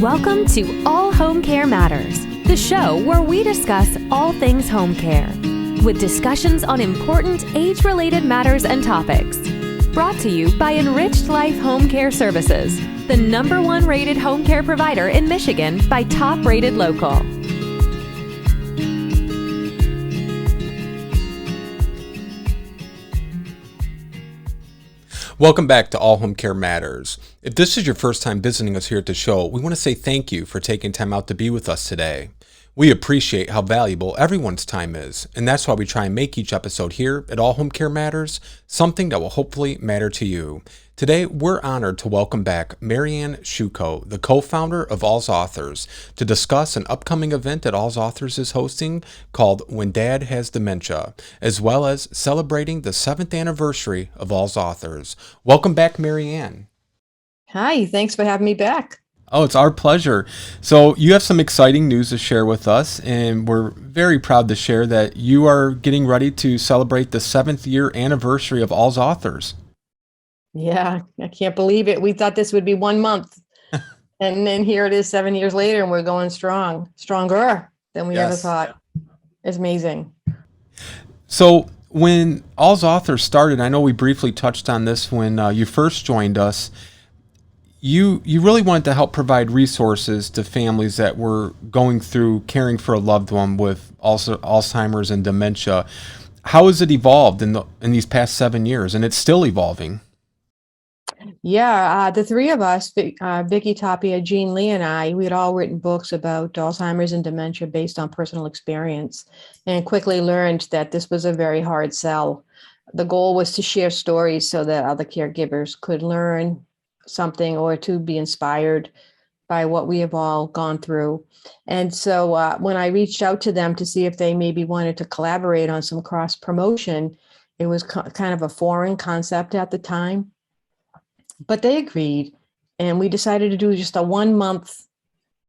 Welcome to All Home Care Matters, the show where we discuss all things home care, with discussions on important age-related matters and topics. Brought to you by Enriched Life Home Care Services, the #1 rated home care provider in Michigan by Top Rated Local. Welcome back to All Home Care Matters. If this is your first time visiting us here at the show, we want to say thank you for taking time out to be with us today. We appreciate how valuable everyone's time is, and that's why we try and make each episode here at All Home Care Matters something that will hopefully matter to you. Today, we're honored to welcome back Marianne Sciucco, the co-founder of AlzAuthors, to discuss an upcoming event that AlzAuthors is hosting called When Dad Has Dementia, as well as celebrating the 7th anniversary of AlzAuthors. Welcome back, Marianne. Hi, thanks for having me back. Oh, it's our pleasure. So you have some exciting news to share with us, and we're very proud to share that you are getting ready to celebrate the 7th year anniversary of AlzAuthors. Yeah, I can't believe it. We thought this would be 1 month. And then here it is 7 years later, and we're going stronger than we ever thought. It's amazing. So when AlzAuthors started, I know we briefly touched on this when you first joined us, you really wanted to help provide resources to families that were going through caring for a loved one with Alzheimer's and dementia. How has it evolved in these past 7 years? And it's still evolving. Yeah, the three of us, Vicki, Tapia, Jean Lee, and I, we had all written books about Alzheimer's and dementia based on personal experience, and quickly learned that this was a very hard sell. The goal was to share stories so that other caregivers could learn something or to be inspired by what we have all gone through. And so when I reached out to them to see if they maybe wanted to collaborate on some cross promotion, it was kind of a foreign concept at the time. But they agreed, and we decided to do just a 1 month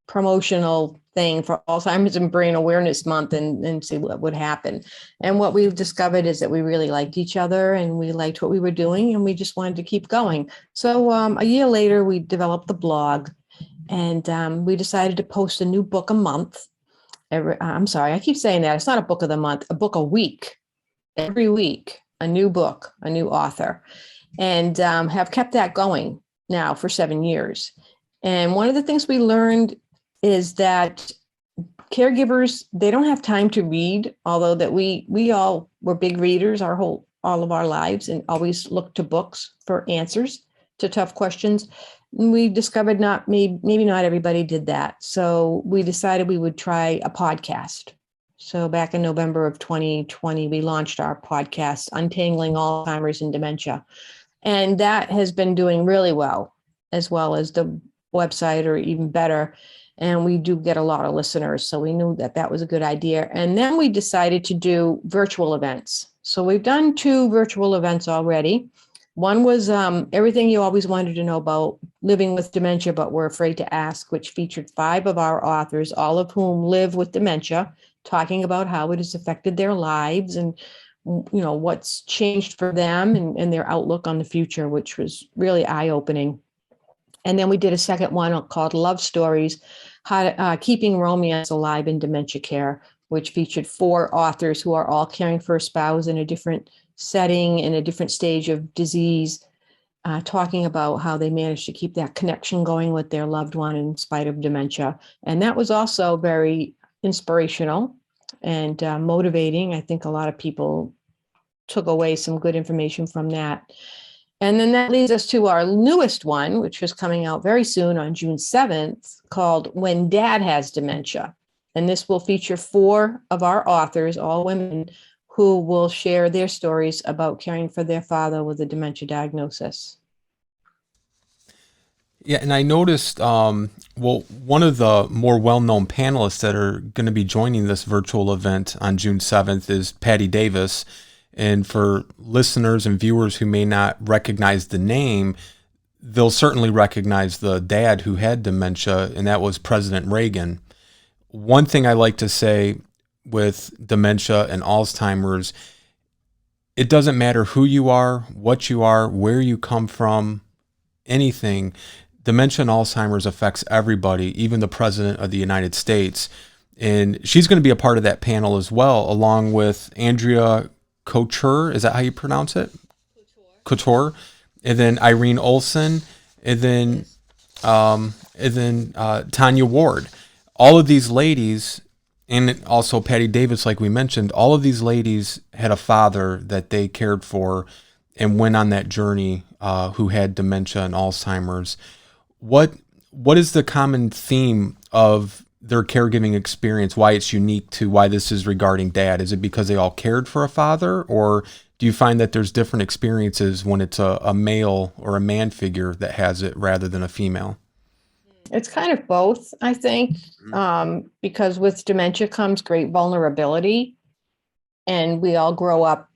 promotional thing for Alzheimer's and Brain Awareness Month and see what would happen. And what we've discovered is that we really liked each other and we liked what we were doing, and we just wanted to keep going. So a year later, we developed the blog, and we decided to post a new book a month. I'm sorry, I keep saying that. It's not a book of the month, a book a week. Every week, a new book, a new author. And have kept that going now for 7 years. And one of the things we learned is that caregivers, they don't have time to read, although that we all were big readers all of our lives and always looked to books for answers to tough questions. And we discovered maybe not everybody did that. So we decided we would try a podcast. So back in November of 2020, we launched our podcast, Untangling Alzheimer's and Dementia. And that has been doing really well as the website, or even better. And we do get a lot of listeners. So we knew that that was a good idea. And then we decided to do virtual events. So we've done 2 virtual events already. One was Everything You Always Wanted to Know About Living with Dementia, But Were Afraid to Ask, which featured 5 of our authors, all of whom live with dementia, talking about how it has affected their lives and what's changed for them and their outlook on the future, which was really eye-opening. And then we did a second one called Love Stories, Keeping Romance Alive in Dementia Care, which featured 4 authors who are all caring for a spouse in a different setting, in a different stage of disease, talking about how they managed to keep that connection going with their loved one in spite of dementia. And that was also very inspirational and motivating. I think a lot of people took away some good information from that. And then that leads us to our newest one, which is coming out very soon on June 7th, called When Dad Has Dementia. And this will feature 4 of our authors, all women, who will share their stories about caring for their father with a dementia diagnosis. Yeah, and I noticed, one of the more well-known panelists that are going to be joining this virtual event on June 7th is Patti Davis. And for listeners and viewers who may not recognize the name, they'll certainly recognize the dad who had dementia, and that was President Reagan. One thing I like to say with dementia and Alzheimer's, it doesn't matter who you are, what you are, where you come from, anything. dementia and Alzheimer's affects everybody, even the President of the United States. And she's going to be a part of that panel as well, along with Andrea Couture. Is that how you pronounce it? Couture. And then Irene Olson, and then Tanya Ward. All of these ladies, and also Patti Davis, like we mentioned, all of these ladies had a father that they cared for and went on that journey who had dementia and Alzheimer's. What is the common theme of their caregiving experience, why it's unique to why this is regarding dad? Is it because they all cared for a father, or do you find that there's different experiences when it's a male or a man figure that has it rather than a female? It's kind of both, I think, because with dementia comes great vulnerability. And we all grow up,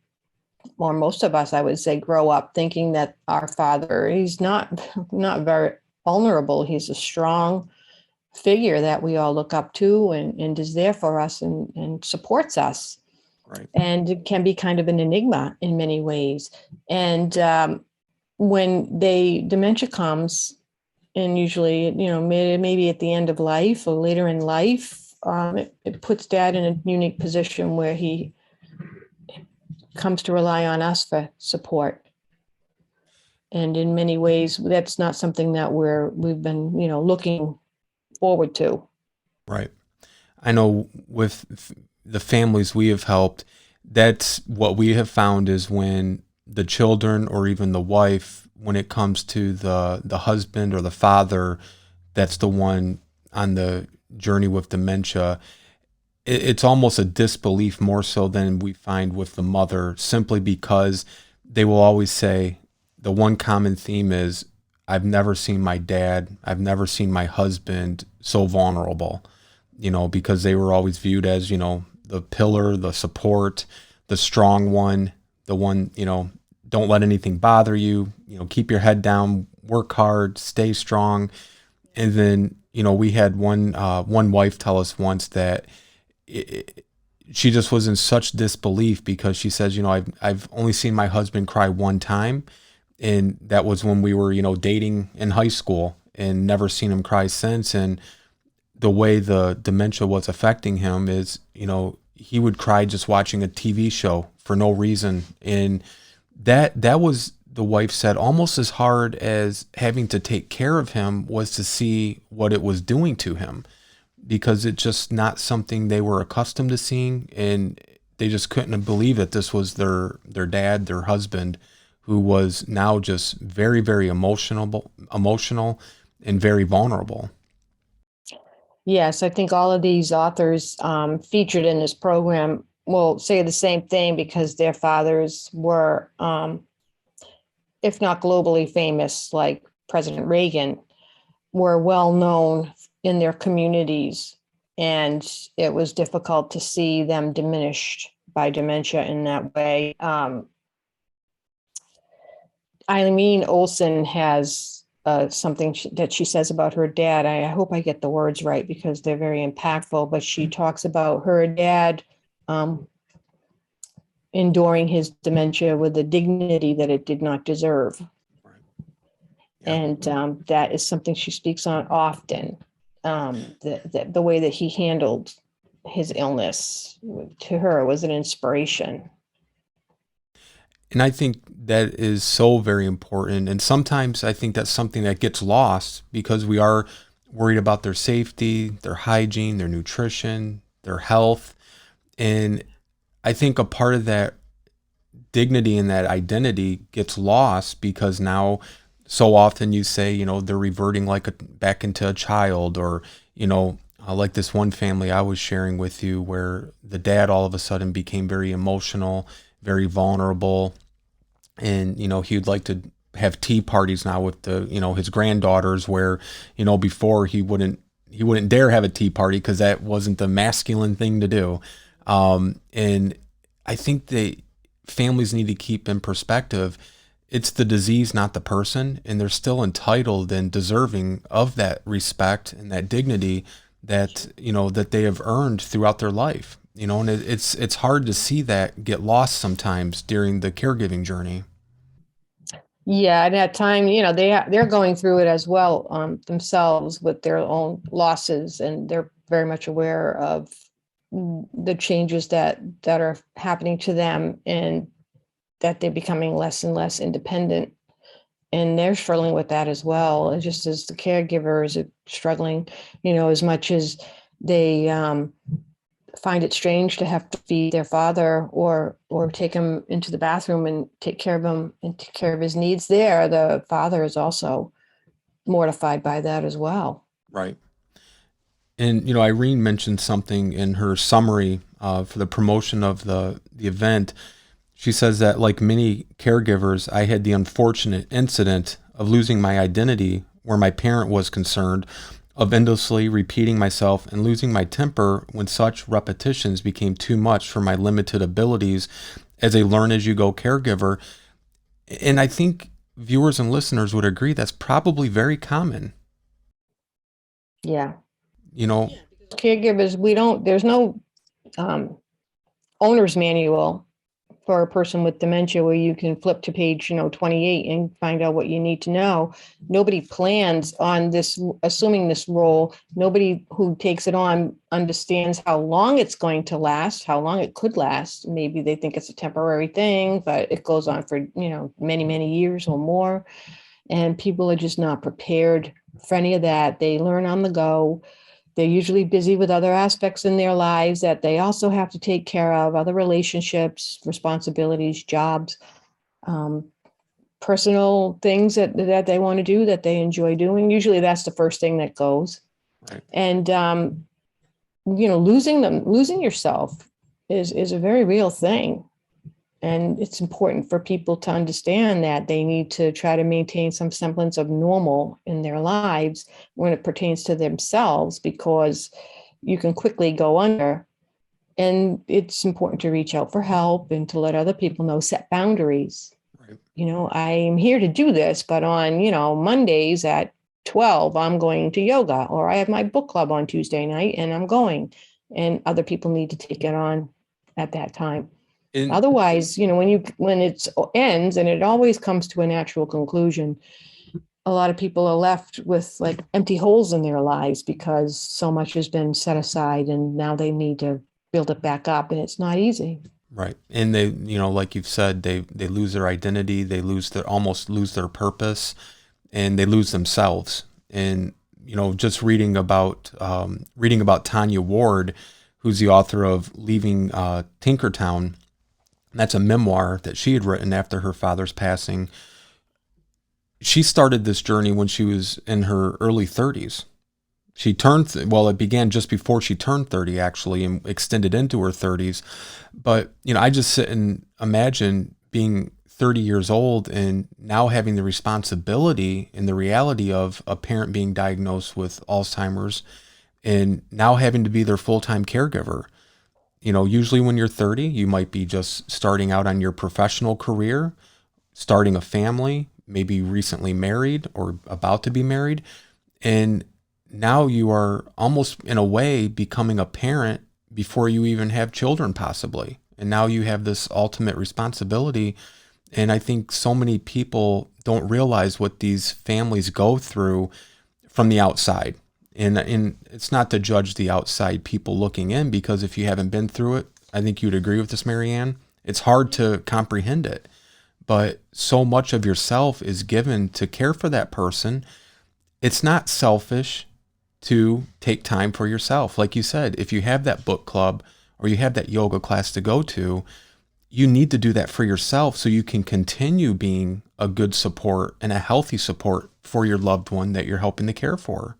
or most of us, I would say, grow up thinking that our father, he's not very vulnerable. He's a strong figure that we all look up to and is there for us and supports us. Right. And it can be kind of an enigma in many ways. And when dementia comes, and usually, maybe at the end of life or later in life, it puts dad in a unique position where he comes to rely on us for support. And in many ways, that's not something that we've been, looking forward to. Right. I know with the families we have helped, that's what we have found is when the children or even the wife, when it comes to the husband or the father, that's the one on the journey with dementia, it's almost a disbelief more so than we find with the mother, simply because they will always say the one common theme is, I've never seen my dad, I've never seen my husband so vulnerable, because they were always viewed as, the pillar, the support, the strong one, the one, don't let anything bother you, keep your head down, work hard, stay strong. And then, we had one wife tell us once that she just was in such disbelief because she says, I've only seen my husband cry one time. And that was when we were, dating in high school, and never seen him cry since. And the way the dementia was affecting him is, he would cry just watching a TV show for no reason. And that was, the wife said, almost as hard as having to take care of him was to see what it was doing to him, because it's just not something they were accustomed to seeing. And they just couldn't believe that this was their dad, their husband, who was now just very, very emotional and very vulnerable. Yes, I think all of these authors featured in this program will say the same thing, because their fathers were, if not globally famous, like President Reagan, were well known in their communities. And it was difficult to see them diminished by dementia in that way. Irene Olson has something that she says about her dad. I hope I get the words right because they're very impactful, but she talks about her dad enduring his dementia with a dignity that it did not deserve. Yeah. And that is something she speaks on often, the way that he handled his illness to her was an inspiration. And I think that is so very important. And sometimes I think that's something that gets lost because we are worried about their safety, their hygiene, their nutrition, their health. And I think a part of that dignity and that identity gets lost because now so often you say, they're reverting back into a child, or, like this one family I was sharing with you where the dad all of a sudden became very emotional, very vulnerable. And, he'd like to have tea parties now with his granddaughters where, before he wouldn't dare have a tea party because that wasn't the masculine thing to do. And I think families need to keep in perspective, it's the disease, not the person. And they're still entitled and deserving of that respect and that dignity that, that they have earned throughout their life. And it's hard to see that get lost sometimes during the caregiving journey. Yeah, at that time, they're going through it as well themselves with their own losses, and they're very much aware of the changes that are happening to them, and that they're becoming less and less independent, and they're struggling with that as well. And just as the caregivers are struggling, as much as they find it strange to have to feed their father or take him into the bathroom and take care of him and take care of his needs there, the father is also mortified by that as well. Right. And Irene mentioned something in her summary for the promotion of the event. She says that, like many caregivers, I had the unfortunate incident of losing my identity where my parent was concerned, of endlessly repeating myself and losing my temper when such repetitions became too much for my limited abilities as a learn as you go caregiver. And I think viewers and listeners would agree that's probably very common. Yeah. You know, Caregivers, there's no um, owner's manual for a person with dementia where you can flip to page 28 and find out what you need to know. Nobody plans on this, assuming this role. Nobody who takes it on understands how long it's going to last, how long it could last. Maybe they think it's a temporary thing, but it goes on for many, many years or more, and people are just not prepared for any of that. They learn on the go. They're usually busy with other aspects in their lives that they also have to take care of, other relationships, responsibilities, jobs, um, personal things that they want to do, that they enjoy doing. Usually that's the first thing that goes. right. And, losing yourself is a very real thing. And it's important for people to understand that they need to try to maintain some semblance of normal in their lives when it pertains to themselves, because you can quickly go under. And it's important to reach out for help and to let other people know, set boundaries. Right. I'm here to do this, but on, Mondays at 12, I'm going to yoga, or I have my book club on Tuesday night and I'm going. And other people need to take it on at that time. And Otherwise, when it ends, and it always comes to a natural conclusion, a lot of people are left with like empty holes in their lives because so much has been set aside and now they need to build it back up, and it's not easy. right. And they, like you've said, they lose their identity, they almost lose their purpose, and they lose themselves. And just reading about Tanya Ward, who's the author of Leaving Tinkertown. That's a memoir that she had written after her father's passing. She started this journey when she was in her early 30s. It began just before she turned 30, actually, and extended into her 30s. But, I just sit and imagine being 30 years old and now having the responsibility and the reality of a parent being diagnosed with Alzheimer's and now having to be their full-time caregiver. Usually when you're 30, you might be just starting out on your professional career, starting a family, maybe recently married or about to be married. And now you are almost in a way becoming a parent before you even have children, possibly. And now you have this ultimate responsibility. And I think so many people don't realize what these families go through from the outside. And it's not to judge the outside people looking in, because if you haven't been through it, I think you'd agree with this, Marianne. It's hard to comprehend it. But so much of yourself is given to care for that person. It's not selfish to take time for yourself. Like you said, if you have that book club or you have that yoga class to go to, you need to do that for yourself so you can continue being a good support and a healthy support for your loved one that you're helping to care for.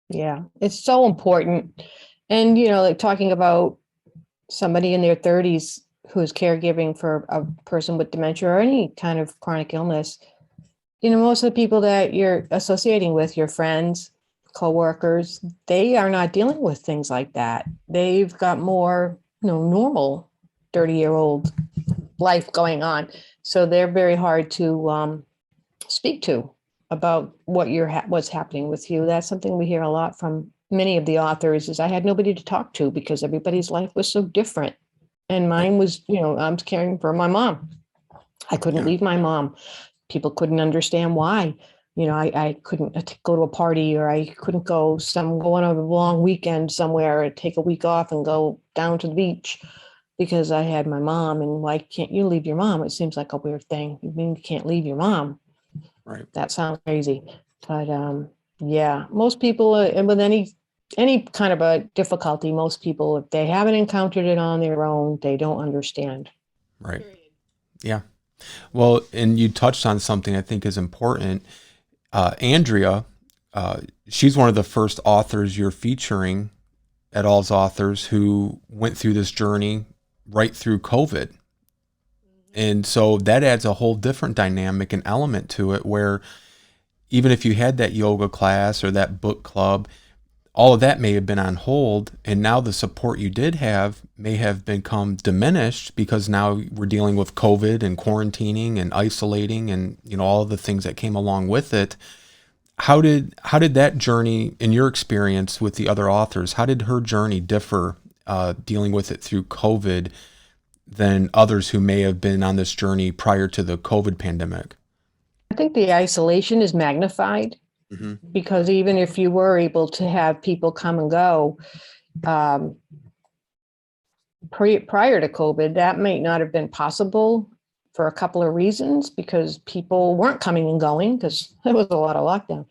Yeah, it's so important. And, like talking about somebody in their 30s who's caregiving for a person with dementia or any kind of chronic illness, most of the people that you're associating with, your friends, coworkers, they are not dealing with things like that. They've got more, normal 30-year-old life going on. So they're very hard to speak to about what's happening with you. That's something we hear a lot from many of the authors, is I had nobody to talk to because everybody's life was so different. And mine was, I'm caring for my mom. I couldn't leave my mom. people couldn't understand why. I couldn't go to a party, or I couldn't go on a long weekend somewhere, or take a week off and go down to the beach because I had my mom. And why can't you leave your mom? It seems like a weird thing. You mean you can't leave your mom? Right. That sounds crazy. But yeah, most people, and with any kind of a difficulty, most people, if they haven't encountered it on their own, they don't understand. Right. Yeah. Well, and you touched on something I think is important. Andrea, she's one of the first authors you're featuring at AlzAuthors who went through this journey right through COVID. And so that adds a whole different dynamic and element to it, where even if you had that yoga class or that book club, all of that may have been on hold, and now the support you did have may have become diminished because now we're dealing with COVID and quarantining and isolating and all of the things that came along with it. How did that journey, in your experience with the other authors, how did her journey differ dealing with it through COVID than others who may have been on this journey prior to the COVID pandemic? I think the isolation is magnified. Mm-hmm. Because even if you were able to have people come and go prior to COVID, that might not have been possible for a couple of reasons, because people weren't coming and going because there was a lot of lockdown.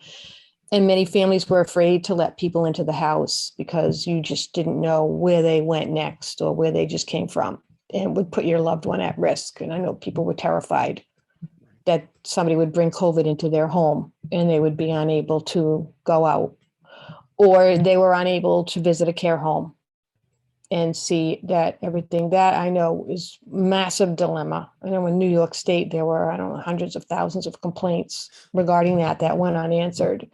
And many families were afraid to let people into the house because you just didn't know where they went next or where they just came from, and would put your loved one at risk. And I know people were terrified that somebody would bring COVID into their home and they would be unable to go out, or they were unable to visit a care home and see that everything. That I know is massive dilemma. I know in New York State, there were, hundreds of thousands of complaints regarding that went unanswered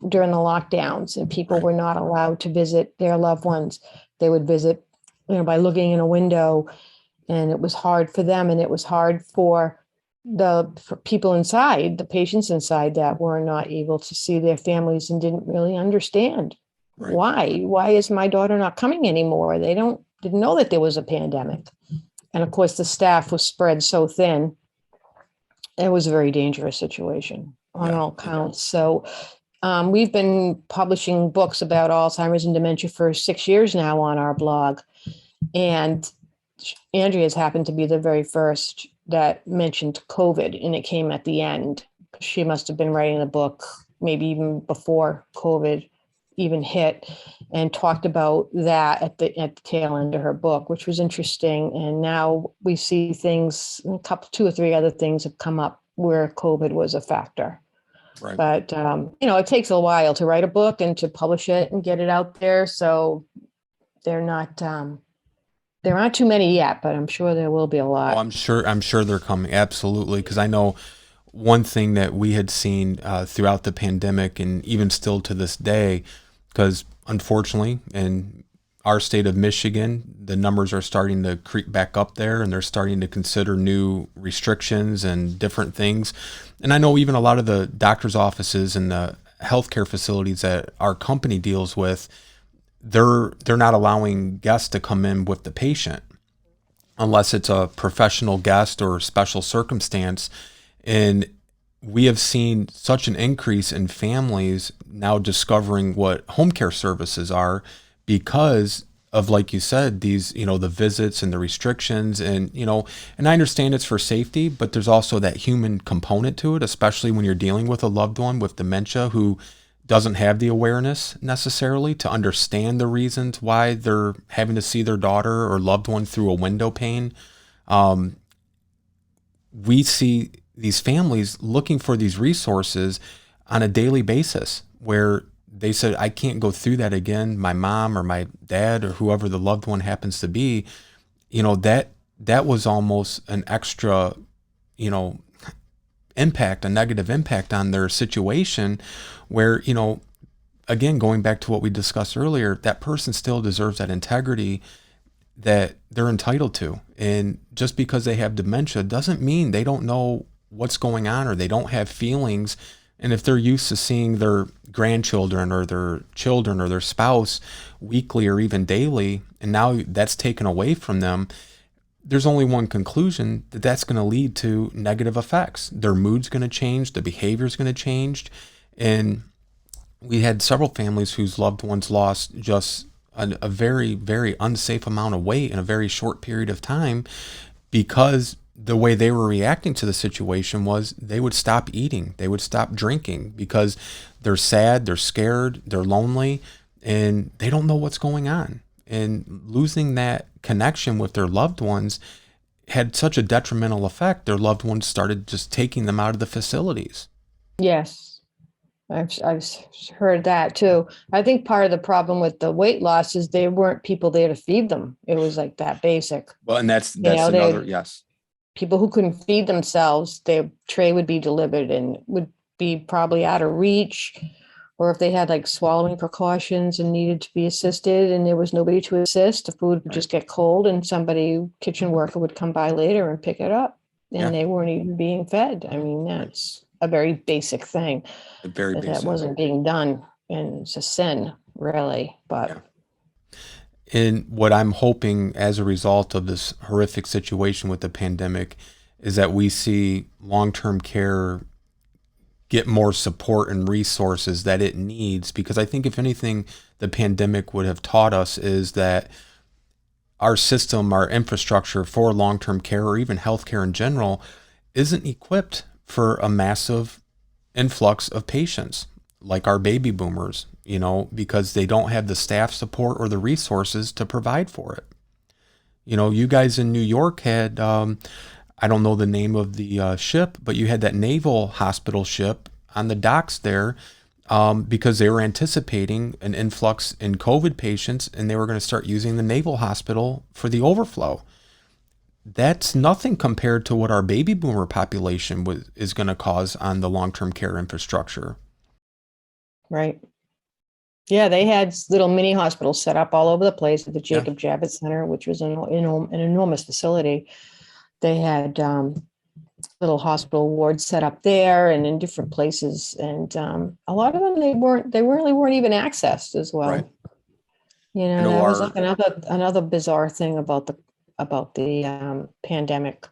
during the lockdowns, and people were not allowed to visit their loved ones. They would visit, by looking in a window, and it was hard for them. And it was hard for people inside, the patients inside, that were not able to see their families and didn't really understand why is my daughter not coming anymore? They didn't know that there was a pandemic. And of course the staff was spread so thin. It was a very dangerous situation on all counts. So we've been publishing books about Alzheimer's and dementia for 6 years now on our blog. And Andrea's happened to be the very first that mentioned COVID, and it came at the end. She must have been writing the book maybe even before COVID even hit, and talked about that at the tail end of her book, which was interesting. And now we see things, two or three other things have come up where COVID was a factor. Right. But it takes a while to write a book and to publish it and get it out there. So they're not. There aren't too many yet, but I'm sure there will be a lot. Oh, I'm sure they're coming. Absolutely. Because I know one thing that we had seen throughout the pandemic, and even still to this day, because unfortunately in our state of Michigan, the numbers are starting to creep back up there, and they're starting to consider new restrictions and different things. And I know even a lot of the doctor's offices and the healthcare facilities that our company deals with, they're not allowing guests to come in with the patient unless it's a professional guest or special circumstance. And we have seen such an increase in families now discovering what home care services are because of, like you said, these, the visits and the restrictions, and I understand it's for safety, but there's also that human component to it, especially when you're dealing with a loved one with dementia who doesn't have the awareness necessarily to understand the reasons why they're having to see their daughter or loved one through a window pane. We see these families looking for these resources on a daily basis, where they said, I can't go through that again. My mom or my dad or whoever the loved one happens to be, that was almost an extra, impact, a negative impact on their situation, where, again, going back to what we discussed earlier, that person still deserves that integrity that they're entitled to. And just because they have dementia doesn't mean they don't know what's going on or they don't have feelings. And if they're used to seeing their grandchildren or their children or their spouse weekly or even daily, and now that's taken away from them, there's only one conclusion, that that's going to lead to negative effects. Their mood's going to change, the behavior's going to change. And we had several families whose loved ones lost just a very, very unsafe amount of weight in a very short period of time, because the way they were reacting to the situation was they would stop eating, they would stop drinking, because they're sad, they're scared, they're lonely, and they don't know what's going on. And losing that connection with their loved ones had such a detrimental effect. Their loved ones started just taking them out of the facilities. Yes. I've heard that too. I think part of the problem with the weight loss is they weren't people there to feed them. It was like that basic. Well, and that's another, yes. People who couldn't feed themselves, their tray would be delivered and would be probably out of reach. Or if they had like swallowing precautions and needed to be assisted and there was nobody to assist, the food would just get cold and kitchen worker would come by later and pick it up. And they weren't even being fed. I mean, that's a very basic thing. Very basic. That wasn't being done, and it's a sin, really. But and what I'm hoping as a result of this horrific situation with the pandemic is that we see long-term care get more support and resources that it needs, because I think if anything the pandemic would have taught us is that our system, our infrastructure for long-term care, or even healthcare in general, isn't equipped for a massive influx of patients like our baby boomers, because they don't have the staff support or the resources to provide for it. You guys in New York had, I don't know the name of the ship, but you had that naval hospital ship on the docks there, because they were anticipating an influx in COVID patients, and they were going to start using the naval hospital for the overflow. That's nothing compared to what our baby boomer population is going to cause on the long-term care infrastructure. Right. Yeah, they had little mini hospitals set up all over the place at the Jacob Javits Center, which was an enormous facility. They had little hospital wards set up there and in different places, and a lot of them they really weren't even accessed as well. Right. That was like another bizarre thing about the pandemic,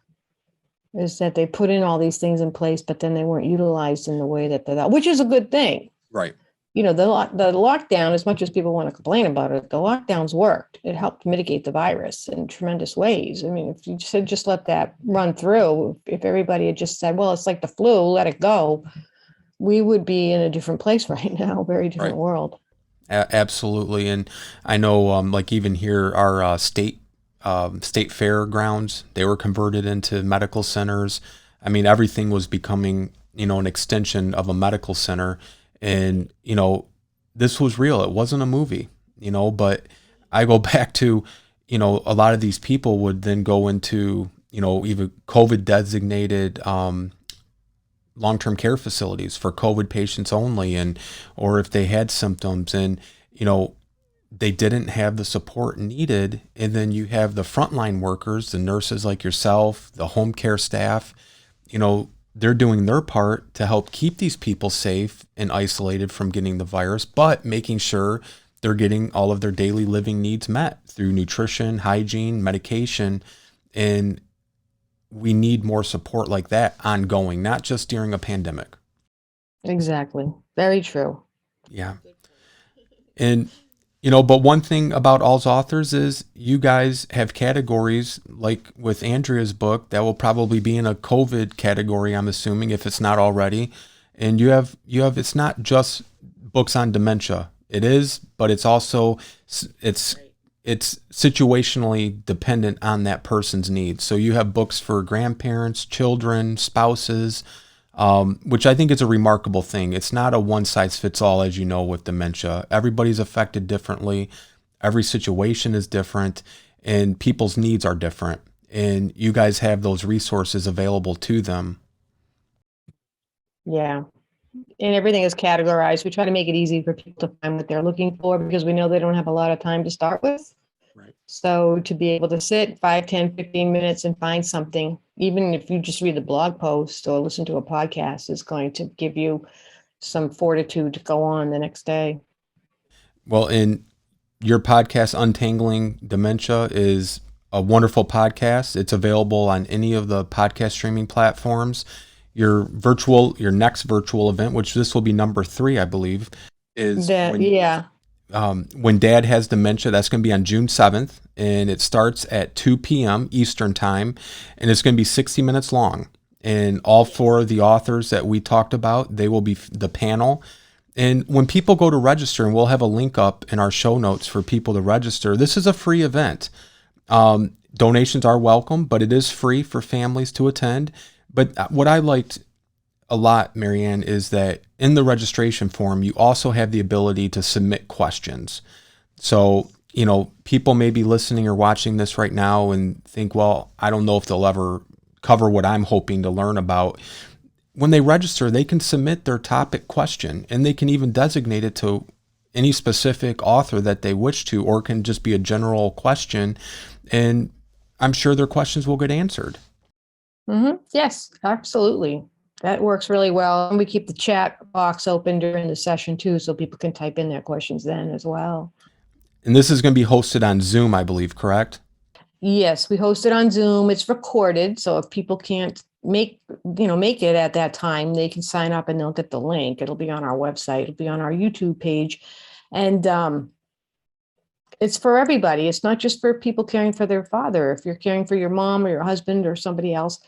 is that they put in all these things in place, but then they weren't utilized in the way that which is a good thing. Right. The lockdown, as much as people want to complain about it, the lockdowns worked. It helped mitigate the virus in tremendous ways. I mean, if you just let that run through, if everybody had just said, well, it's like the flu, let it go, we would be in a different place right now, very different world. Absolutely. And I know, like even here, our state fairgrounds, they were converted into medical centers. I mean, everything was becoming, an extension of a medical center. And, this was real. It wasn't a movie, but I go back to, a lot of these people would then go into, even COVID designated long-term care facilities for COVID patients only, or if they had symptoms and, they didn't have the support needed. And then you have the frontline workers, the nurses like yourself, the home care staff, they're doing their part to help keep these people safe and isolated from getting the virus, but making sure they're getting all of their daily living needs met through nutrition, hygiene, medication. And we need more support like that ongoing, not just during a pandemic. Exactly. Very true. Yeah. And but one thing about AlzAuthors is you guys have categories, like with Andrea's book, that will probably be in a COVID category, I'm assuming, if it's not already. And you have it's not just books on dementia. It is, but it's also it's situationally dependent on that person's needs. So you have books for grandparents, children, spouses, which I think is a remarkable thing. It's not a one-size-fits-all, as you know, with dementia. Everybody's affected differently. Every situation is different, and people's needs are different. And you guys have those resources available to them. Yeah. And everything is categorized. We try to make it easy for people to find what they're looking for, because we know they don't have a lot of time to start with. Right. So to be able to sit 5, 10, 15 minutes and find something, even if you just read the blog post or listen to a podcast, is going to give you some fortitude to go on the next day. Well, in your podcast, Untangling Dementia, is a wonderful podcast. It's available on any of the podcast streaming platforms. Your next virtual event, which this will be number 3, I believe, is when Dad has dementia. That's going to be on June 7th, and it starts at 2 p.m. Eastern time, and it's going to be 60 minutes long. And all 4 of the authors that we talked about, they will be the panel. And when people go to register, and we'll have a link up in our show notes for people to register, this is a free event. Donations are welcome, but it is free for families to attend. But what I liked a lot, Marianne, is that in the registration form, you also have the ability to submit questions. So, people may be listening or watching this right now and think, well, I don't know if they'll ever cover what I'm hoping to learn about. When they register, they can submit their topic question, and they can even designate it to any specific author that they wish to, or it can just be a general question, and I'm sure their questions will get answered. Mm-hmm. Yes, absolutely. That works really well. And we keep the chat box open during the session too, so people can type in their questions then as well. And this is going to be hosted on Zoom, I believe, correct? Yes, we host it on Zoom. It's recorded, so if people can't make it at that time, they can sign up and they'll get the link. It'll be on our website. It'll be on our YouTube page, and it's for everybody. It's not just for people caring for their father. If you're caring for your mom or your husband or somebody else,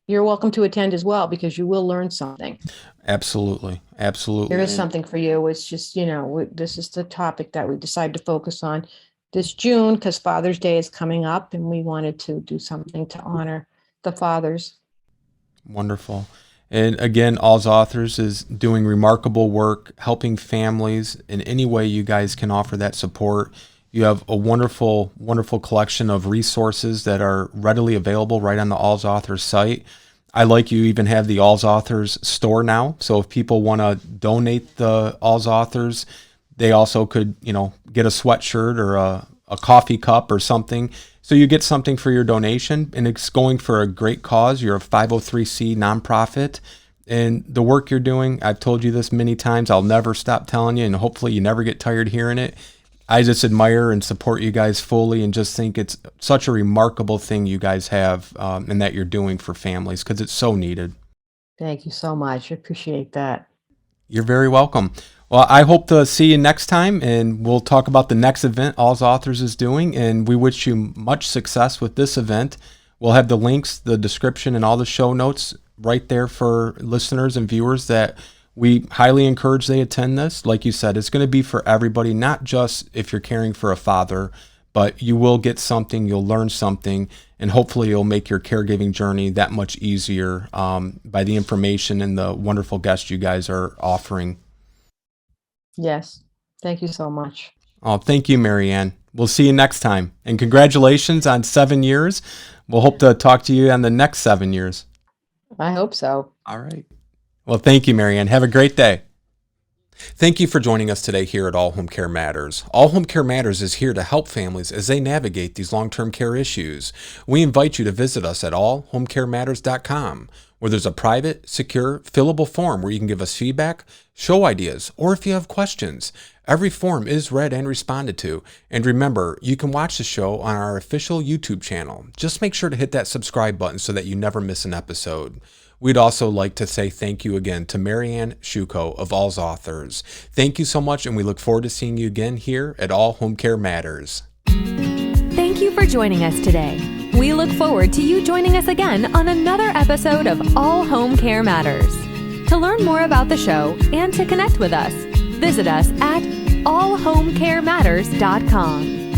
you're welcome to attend as well, because you will learn something. Absolutely. There is something for you. It's just, this is the topic that we decided to focus on this June, because Father's Day is coming up, and we wanted to do something to honor the fathers. Wonderful. And again, AlzAuthors is doing remarkable work, helping families in any way you guys can offer that support. You have a wonderful, wonderful collection of resources that are readily available right on the AlzAuthors site. I like you even have the AlzAuthors store now. So if people want to donate the AlzAuthors, they also could, get a sweatshirt or a coffee cup or something. So you get something for your donation, and it's going for a great cause. You're a 503c nonprofit, and the work you're doing, I've told you this many times, I'll never stop telling you, and hopefully you never get tired hearing it. I just admire and support you guys fully, and just think it's such a remarkable thing you guys have and that you're doing for families, because it's so needed. Thank you so much. I appreciate that. You're very welcome. Well, I hope to see you next time, and we'll talk about the next event AlzAuthors is doing, and we wish you much success with this event. We'll have the links, the description, and all the show notes right there for listeners and viewers that we highly encourage they attend this. Like you said, it's going to be for everybody, not just if you're caring for a father, but you will get something, you'll learn something, and hopefully you'll make your caregiving journey that much easier by the information and the wonderful guests you guys are offering. Yes. Thank you so much. Oh, thank you, Marianne. We'll see you next time. And congratulations on 7 years. We'll hope to talk to you on the next 7 years. I hope so. All right. Well, thank you, Marianne. Have a great day. Thank you for joining us today here at All Home Care Matters. All Home Care Matters is here to help families as they navigate these long-term care issues. We invite you to visit us at allhomecarematters.com, where there's a private, secure, fillable form where you can give us feedback, show ideas, or if you have questions. Every form is read and responded to. And remember, you can watch the show on our official YouTube channel. Just make sure to hit that subscribe button so that you never miss an episode. We'd also like to say thank you again to Marianne Sciucco of AlzAuthors. Thank you so much, and we look forward to seeing you again here at All Home Care Matters. Thank you for joining us today. We look forward to you joining us again on another episode of All Home Care Matters. To learn more about the show and to connect with us, visit us at allhomecarematters.com.